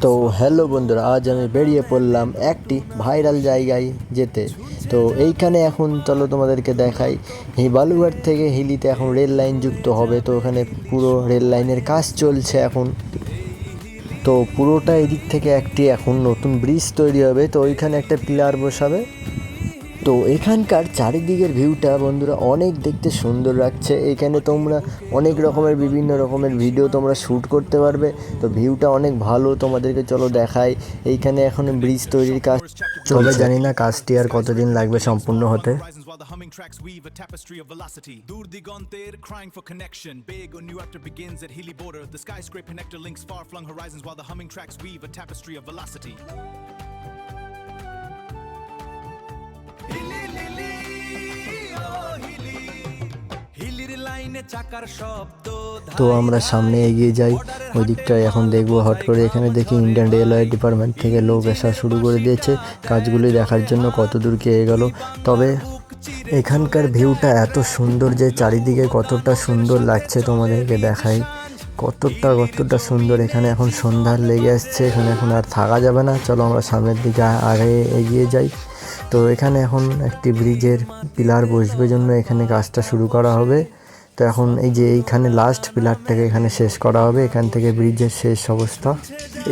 তো হ্যালো বন্ধুরা, আজ আমি বেরিয়ে পড়লাম একটি ভাইরাল জায়গায় যেতে। তো এইখানে এখন চলো তোমাদেরকে দেখাই, এই বালুঘাট থেকে হিলিতে এখন রেল লাইন যুক্ত হবে। তো ওখানে পুরো রেল লাইনের কাজ চলছে এখন। তো পুরোটা এদিক থেকে একটি এখন নতুন ব্রিজ তৈরি হবে, তো ওইখানে একটা পিলার বসাবে। তো এখানকার চারিদিকের ভিউটা বন্ধুরা অনেক দেখতে সুন্দর লাগছে। এখানে তোমরা অনেক রকমের বিভিন্ন রকমের ভিডিও তোমরা শ্যুট করতে পারবে। তো ভিউটা অনেক ভালো, তোমাদেরকে চলো দেখাই। এইখানে এখন ব্রিজ তৈরির কাজ চলে, জানি না কাজটি আর কতদিন লাগবে সম্পূর্ণ হতে। তো আমরা সামনে এগিয়ে যাই, ওই দিকটায় এখন দেখবো। হট করে এখানে দেখি ইন্ডিয়ান রেলওয়ে ডিপার্টমেন্ট থেকে লোক আসা শুরু করে দিয়েছে কাজগুলি দেখার জন্য কত দূর কে এগোলো। তবে এখানকার ভিউটা এত সুন্দর যে চারিদিকে কতটা সুন্দর লাগছে তোমাদেরকে দেখাই। কতটা সুন্দর। এখানে এখন সন্ধ্যার লেগে আসছে, এখানে এখন আর থাকা যাবে না। চলো আমরা সামনের দিকে আগে এগিয়ে যাই। তো এখানে এখন একটি ব্রিজের পিলার বসবে জন্য এখানে কাজটা শুরু করা হবে। তো এখন এই যে এইখানে লাস্ট পিলারটাকে এখানে শেষ করা হবে, এখান থেকে ব্রিজের শেষ অবস্থা।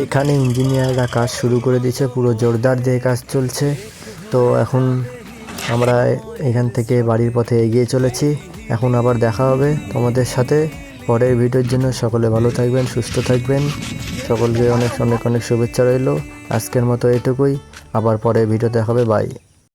এখানে ইঞ্জিনিয়াররা কাজ শুরু করে দিয়েছে, পুরো জোরদার দিয়ে কাজ চলছে। তো এখন আমরা এখান থেকে বাড়ির পথে এগিয়ে চলেছি। এখন আবার দেখা হবে তোমাদের সাথে পরের ভিডিওর জন্য। সকলে ভালো থাকবেন, সুস্থ থাকবেন, সকলকে অনেক অনেক অনেক শুভেচ্ছা রইল। আজকের মতো এটুকুই, আবার পরের ভিডিও দেখা হবে। বাই।